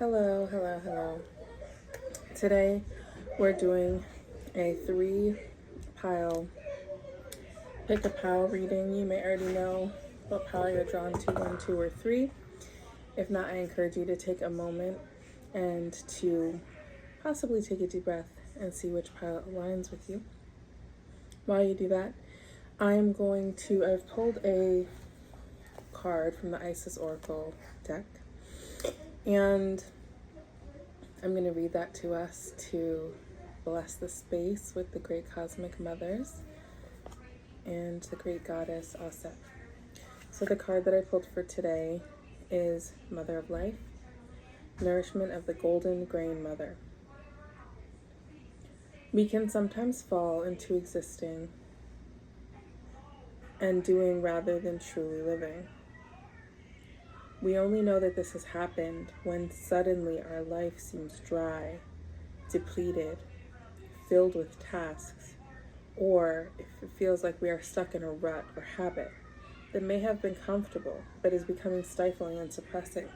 Hello, hello, hello. Today we're doing a three-pile pick a pile reading. You may already know what pile you're drawn to, 1, 2, or 3. If not, I encourage you to take a moment and to possibly take a deep breath and see which pile aligns with you. While you do that, I've pulled a card from the Isis Oracle deck, and I'm going to read that to us to bless the space with the great cosmic mothers and the great goddess Aset. So the card that I pulled for today is Mother of Life, Nourishment of the Golden Grain Mother. We can sometimes fall into existing and doing rather than truly living. We only know that this has happened when suddenly our life seems dry, depleted, filled with tasks, or if it feels like we are stuck in a rut or habit that may have been comfortable but is becoming stifling and suppressing.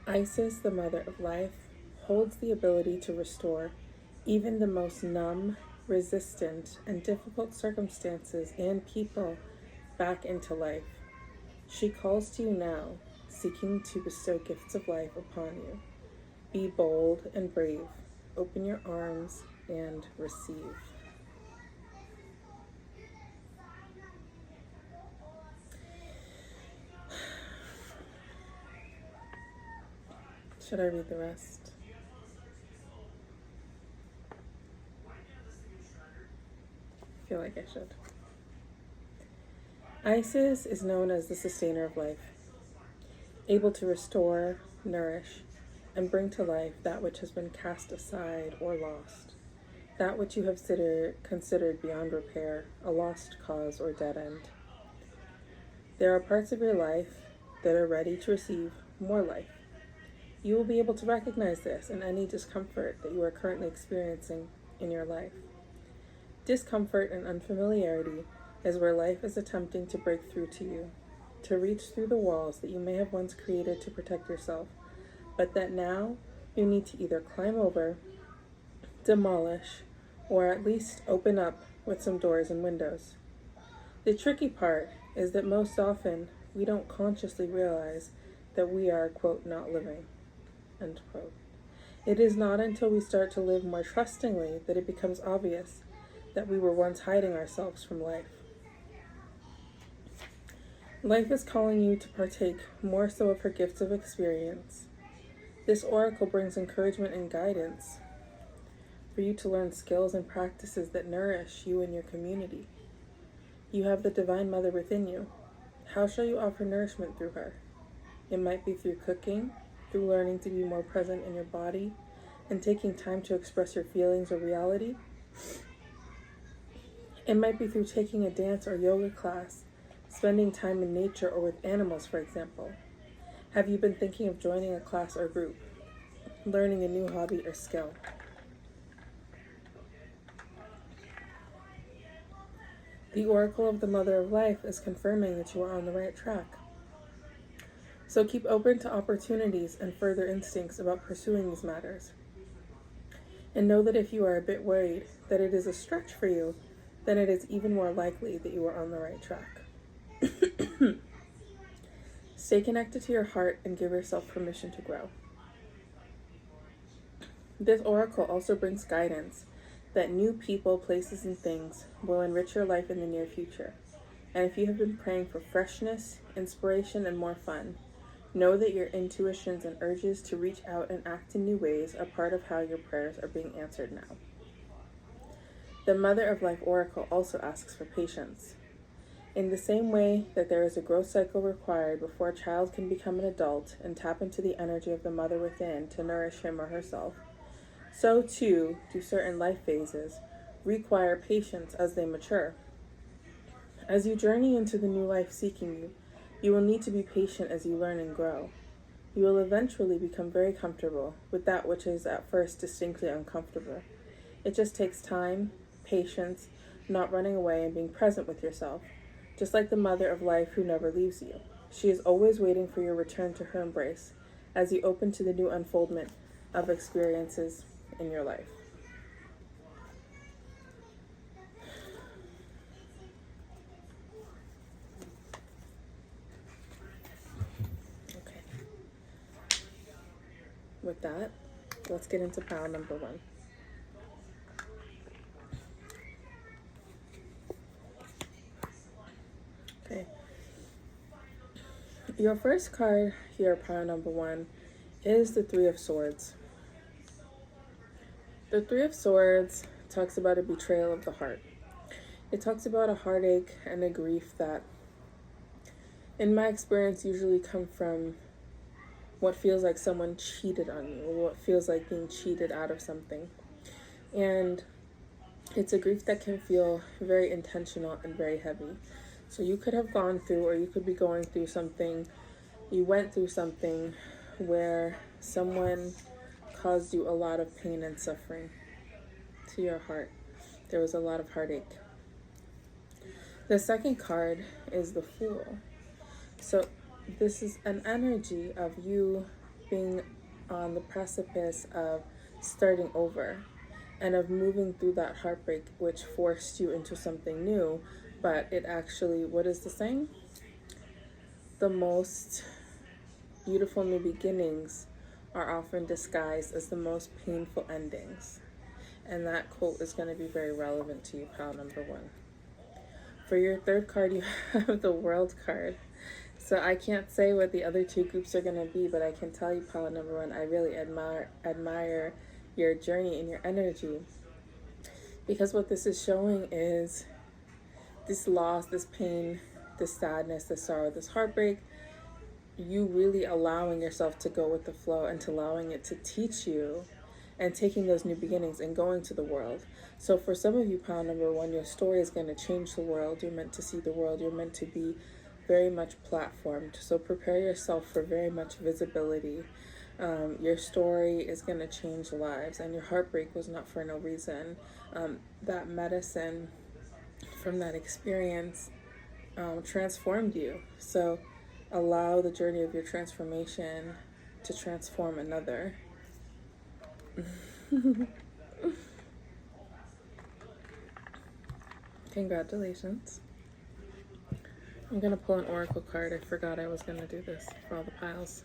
Isis, the Mother of Life, holds the ability to restore even the most numb, resistant, and difficult circumstances and people back into life. She calls to you now, seeking to bestow gifts of life upon you. Be bold and brave. Open your arms and receive. Should I read the rest? I feel like I should. Isis is known as the sustainer of life, able to restore, nourish, and bring to life that which has been cast aside or lost, that which you have considered beyond repair, a lost cause or dead end. There are parts of your life that are ready to receive more life. You will be able to recognize this in any discomfort that you are currently experiencing in your life. Discomfort and unfamiliarity is where life is attempting to break through to you, to reach through the walls that you may have once created to protect yourself, but that now you need to either climb over, demolish, or at least open up with some doors and windows. The tricky part is that most often we don't consciously realize that we are, quote, not living, end quote. It is not until we start to live more trustingly that it becomes obvious that we were once hiding ourselves from life. Life is calling you to partake more so of her gifts of experience. This oracle brings encouragement and guidance for you to learn skills and practices that nourish you and your community. You have the Divine Mother within you. How shall you offer nourishment through her? It might be through cooking, through learning to be more present in your body, and taking time to express your feelings or reality. It might be through taking a dance or yoga class, spending time in nature or with animals, for example. Have you been thinking of joining a class or group, learning a new hobby or skill? The Oracle of the Mother of Life is confirming that you are on the right track. So keep open to opportunities and further instincts about pursuing these matters. And know that if you are a bit worried that it is a stretch for you, then it is even more likely that you are on the right track. Stay connected to your heart and give yourself permission to grow. This oracle also brings guidance that new people, places, and things will enrich your life in the near future. And if you have been praying for freshness, inspiration, and more fun, know that your intuitions and urges to reach out and act in new ways are part of how your prayers are being answered now. The Mother of Life Oracle also asks for patience. In the same way that there is a growth cycle required before a child can become an adult and tap into the energy of the mother within to nourish him or herself, so too do certain life phases require patience as they mature. As you journey into the new life seeking you, you will need to be patient as you learn and grow. You will eventually become very comfortable with that which is at first distinctly uncomfortable. It just takes time, patience, not running away, and being present with yourself, just like the Mother of Life who never leaves you. She is always waiting for your return to her embrace, as you open to the new unfoldment of experiences in your life. Okay. With that, let's get into pile number 1. Okay. Your first card here, pile number 1, is the Three of Swords. The Three of Swords talks about a betrayal of the heart. It talks about a heartache and a grief that, in my experience, usually come from what feels like someone cheated on you, or what feels like being cheated out of something. And it's a grief that can feel very intentional and very heavy. So you could have gone through, or you could be going through something, you went through something where someone caused you a lot of pain and suffering to your heart. There was a lot of heartache. The second card is the Fool. So this is an energy of you being on the precipice of starting over and of moving through that heartbreak, which forced you into something new. But it actually, what is the saying? The most beautiful new beginnings are often disguised as the most painful endings. And that quote is going to be very relevant to you, pile number 1. For your third card, you have the World card. So I can't say what the other 2 groups are going to be, but I can tell you, pile number 1, I really admire your journey and your energy. Because what this is showing is this loss, this pain, this sadness, this sorrow, this heartbreak, you really allowing yourself to go with the flow and to allowing it to teach you and taking those new beginnings and going to the world. So for some of you, pile number 1, your story is going to change the world. You're meant to see the world. You're meant to be very much platformed. So prepare yourself for very much visibility. Your story is going to change lives, and your heartbreak was not for no reason. That medicine from that experience transformed you. So allow the journey of your transformation to transform another. Congratulations. I'm going to pull an oracle card. I forgot I was going to do this for all the piles.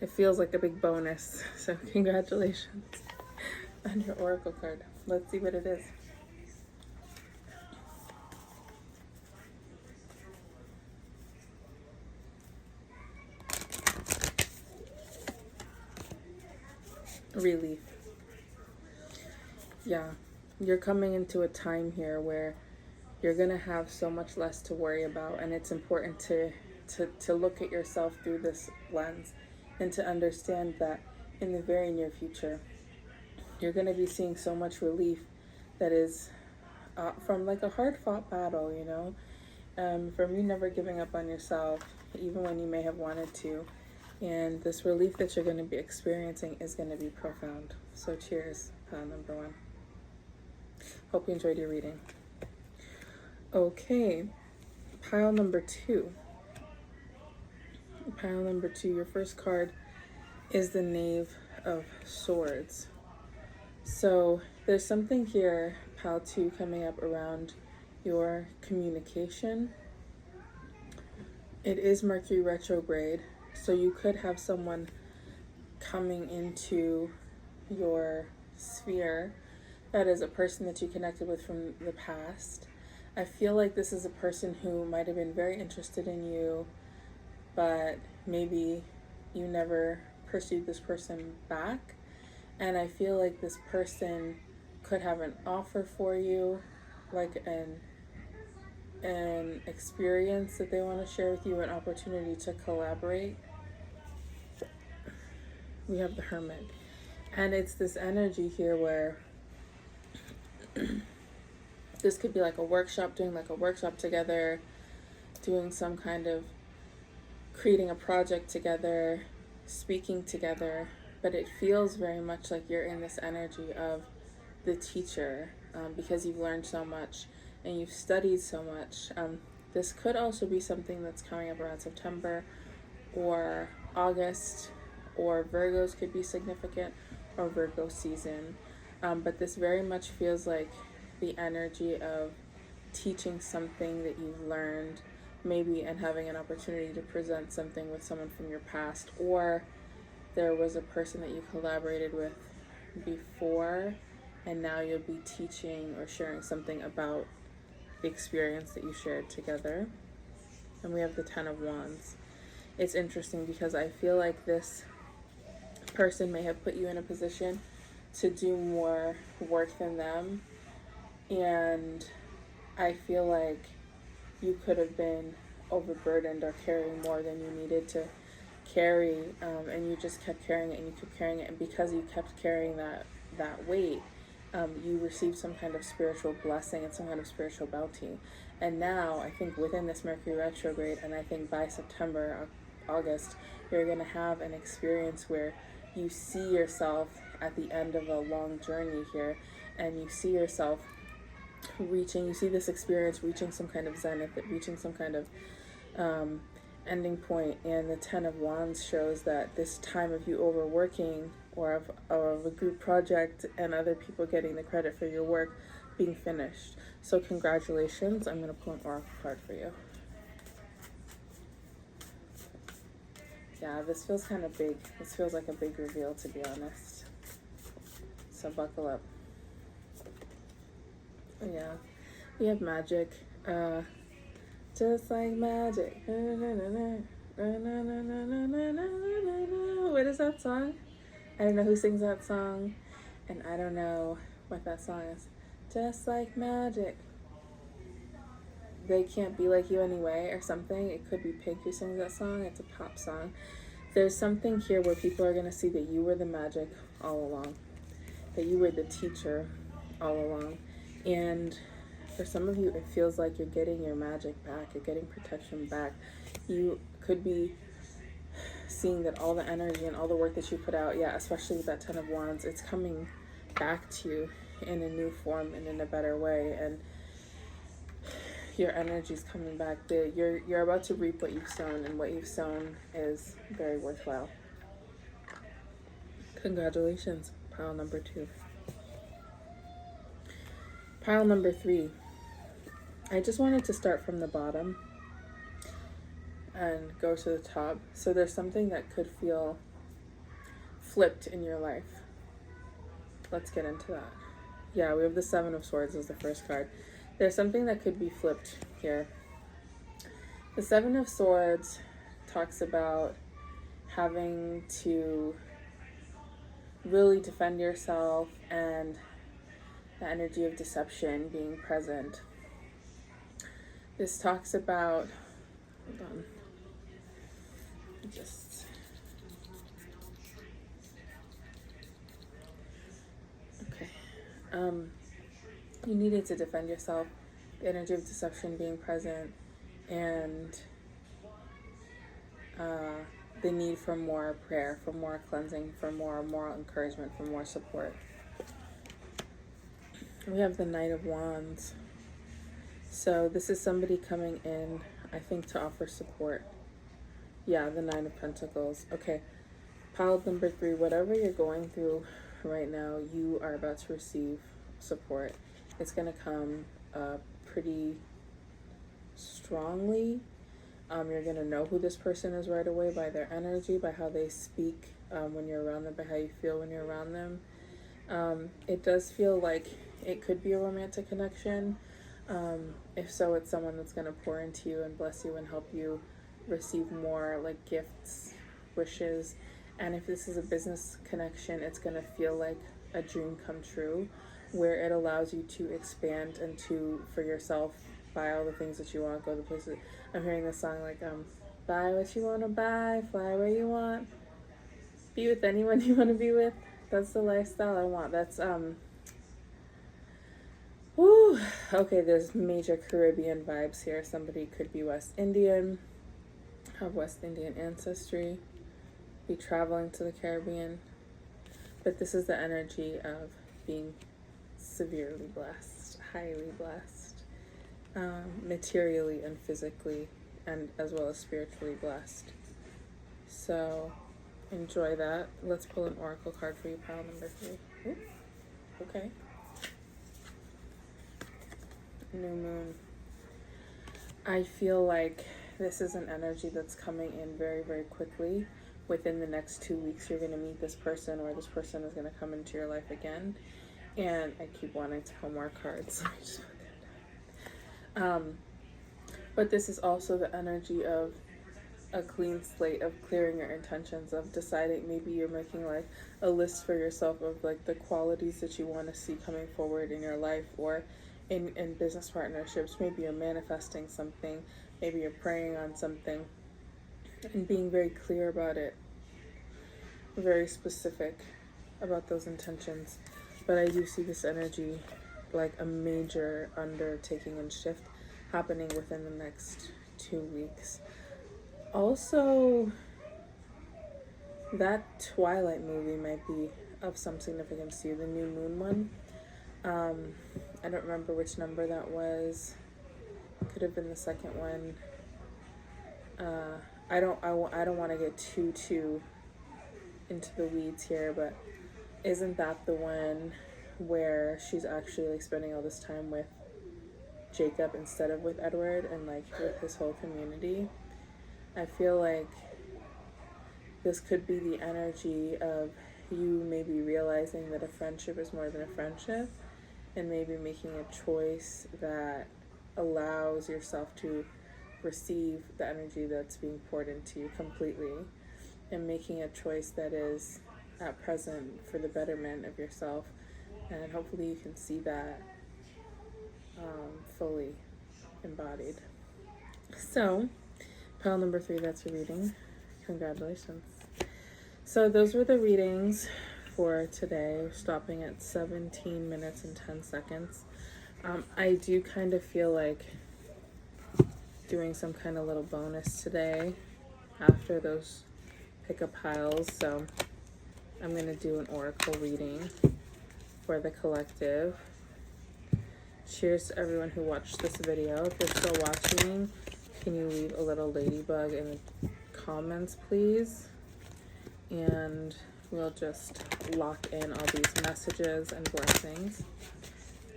It feels like a big bonus. So congratulations on your oracle card. Let's see what it is. Relief. Yeah, you're coming into a time here where you're going to have so much less to worry about, and it's important to look at yourself through this lens and to understand that in the very near future, you're going to be seeing so much relief that is from like a hard-fought battle, you know, from you never giving up on yourself, even when you may have wanted to. And this relief that you're going to be experiencing is going to be profound. So cheers, pile number 1. Hope you enjoyed your reading. Okay, pile number 2. Pile number 2, your first card is the Knave of Swords. So there's something here, pile 2, coming up around your communication. It is Mercury retrograde. So you could have someone coming into your sphere that is a person that you connected with from the past. I feel like this is a person who might have been very interested in you, but maybe you never pursued this person back. And I feel like this person could have an offer for you, like an experience that they want to share with you, an opportunity to collaborate. We have the Hermit, and it's this energy here where this could be like a workshop, doing like a workshop together, doing some kind of creating a project together, speaking together, but it feels very much like you're in this energy of the teacher, because you've learned so much and you've studied so much. This could also be something that's coming up around September or August, or Virgos could be significant, or Virgo season. But this very much feels like the energy of teaching something that you've learned, maybe, and having an opportunity to present something with someone from your past, or there was a person that you collaborated with before, and now you'll be teaching or sharing something about the experience that you shared together. And we have the Ten of Wands. It's interesting because I feel like this person may have put you in a position to do more work than them, and I feel like you could have been overburdened or carrying more than you needed to carry, and you just kept carrying it and you kept carrying it, and because you kept carrying that weight, you received some kind of spiritual blessing and some kind of spiritual bounty. And now I think within this Mercury retrograde, and I think by September, August, you're going to have an experience where you see yourself at the end of a long journey here, and you see yourself you see this experience reaching some kind of zenith, reaching some kind of ending point. And the Ten of Wands shows that this time of you overworking, or of a group project and other people getting the credit for your work being finished. So congratulations. I'm going to pull an oracle card for you. Yeah, this feels kind of big. This feels like a big reveal, to be honest. So buckle up. Yeah, we have magic. Just like magic. What is that song? I don't know who sings that song, and I don't know what that song is. Just like magic. They can't be like you anyway, or something. It could be Pink who sings that song. It's a pop song. There's something here where people are going to see that you were the magic all along, that you were the teacher all along. And for some of you, it feels like you're getting your magic back, you're getting protection back. You could be seeing that all the energy and all the work that you put out, especially with that Ten of Wands, it's coming back to you in a new form and in a better way. And your energy's coming back. You're about to reap what you've sown, and what you've sown is very worthwhile. Congratulations, pile number 2. Pile number 3. I just wanted to start from the bottom and go to the top. So there's something that could feel flipped in your life. Let's get into that. Yeah, we have the Seven of Swords as the first card. There's something that could be flipped here. The Seven of Swords talks about having to really defend yourself, and the energy of deception being present. This talks about, hold on, you needed to defend yourself, the energy of deception being present, and the need for more prayer, for more cleansing, for more moral encouragement, for more support. We have the Knight of Wands. So this is somebody coming in, I think, to offer support. Yeah, the Nine of Pentacles. Okay, pile number 3, whatever you're going through right now, you are about to receive support. It's going to come pretty strongly. You're going to know who this person is right away by their energy, by how they speak when you're around them, by how you feel when you're around them. It does feel like it could be a romantic connection. If so, it's someone that's going to pour into you and bless you and help you receive more, like gifts, wishes. And if this is a business connection, it's going to feel like a dream come true, where it allows you to expand and to, for yourself, buy all the things that you want, go to places. I'm hearing this song like, buy what you want to buy, fly where you want, be with anyone you want to be with. That's the lifestyle I want. That's, woo. Okay, there's major Caribbean vibes here. Somebody could be West Indian, have West Indian ancestry, be traveling to the Caribbean. But this is the energy of being severely blessed, highly blessed, materially and physically, and as well as spiritually blessed. So enjoy that. Let's pull an oracle card for you, pile number 3. Ooh, okay. New moon. I feel like this is an energy that's coming in very, very quickly. Within the next 2 weeks, you're going to meet this person, or this person is going to come into your life again. And I keep wanting to pull more cards. But this is also the energy of a clean slate, of clearing your intentions, of deciding, maybe you're making like a list for yourself of like the qualities that you want to see coming forward in your life, or in business partnerships. Maybe you're manifesting something, maybe you're praying on something, and being very clear about it, very specific about those intentions. But I do see this energy like a major undertaking and shift happening within the next 2 weeks. Also, that Twilight movie might be of some significance to you, the new moon one. I don't remember which number that was. Could have been the second one. I don't want to get too into the weeds here, but isn't that the one where she's actually like spending all this time with Jacob instead of with Edward, and like with his whole community? I feel like this could be the energy of you maybe realizing that a friendship is more than a friendship, and maybe making a choice that allows yourself to receive the energy that's being poured into you completely, and making a choice that is at present for the betterment of yourself. And hopefully you can see that fully embodied. So, pile number 3, that's your reading. Congratulations. So those were the readings for today, stopping at 17 minutes and 10 seconds. I do kind of feel like doing some kind of little bonus today after those pickup piles. So I'm going to do an oracle reading for the collective. Cheers to everyone who watched this video. If you're still watching, can you leave a little ladybug in the comments, please? And we'll just lock in all these messages and blessings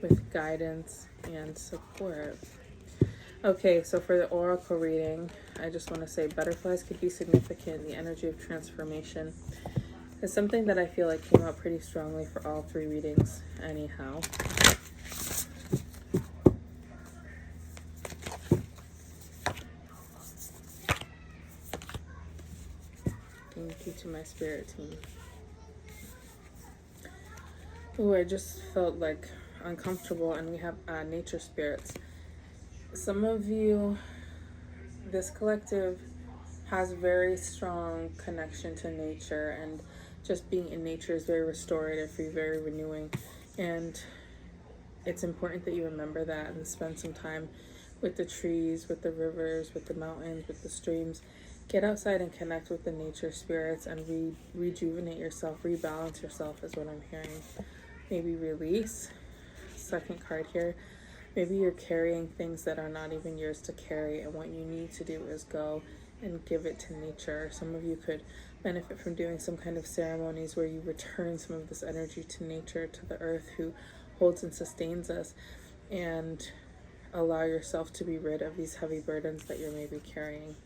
with guidance and support. Okay, so for the oracle reading, I just want to say butterflies could be significant. The energy of transformation is something that I feel like came out pretty strongly for all 3 readings anyhow. Thank you to my spirit team. Oh, I just felt like uncomfortable, and we have nature spirits. Some of you, this collective has very strong connection to nature, and just being in nature is very restorative for you, very renewing. And it's important that you remember that and spend some time with the trees, with the rivers, with the mountains, with the streams. Get outside and connect with the nature spirits and rejuvenate yourself, rebalance yourself is what I'm hearing. Maybe release. Second card here. Maybe you're carrying things that are not even yours to carry, and what you need to do is go and give it to nature. Some of you could benefit from doing some kind of ceremonies where you return some of this energy to nature, to the earth who holds and sustains us, and allow yourself to be rid of these heavy burdens that you're maybe carrying.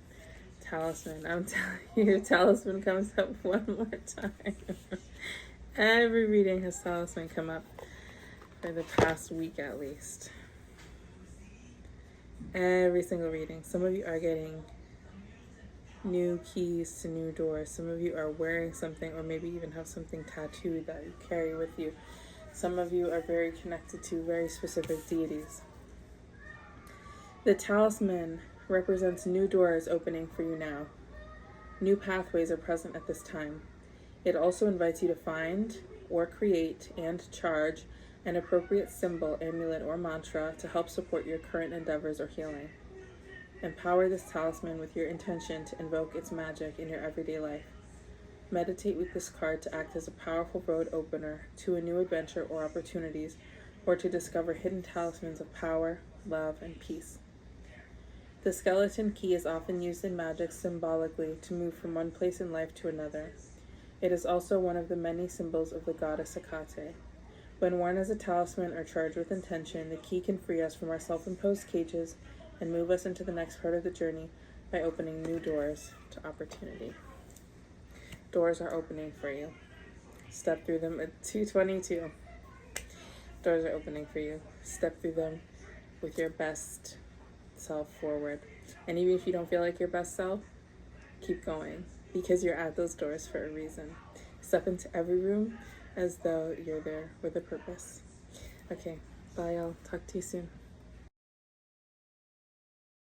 Talisman. I'm telling you, your talisman comes up one more time. Every reading has talisman come up for the past week at least. Every single reading. Some of you are getting new keys to new doors. Some of you are wearing something, or maybe even have something tattooed that you carry with you. Some of you are very connected to very specific deities. The talisman represents new doors opening for you now. New pathways are present at this time. It also invites you to find or create and charge an appropriate symbol, amulet, or mantra to help support your current endeavors or healing. Empower this talisman with your intention to invoke its magic in your everyday life. Meditate with this card to act as a powerful road opener to a new adventure or opportunities, or to discover hidden talismans of power, love, and peace. The skeleton key is often used in magic symbolically to move from one place in life to another. It is also one of the many symbols of the goddess Hecate. When worn as a talisman or charged with intention, the key can free us from our self-imposed cages and move us into the next part of the journey by opening new doors to opportunity. Doors are opening for you. Step through them at 2:22. Doors are opening for you. Step through them with your best self forward. And even if you don't feel like your best self, keep going, because you're at those doors for a reason. Step into every room as though you're there with a purpose. Okay, bye y'all. Talk to you soon.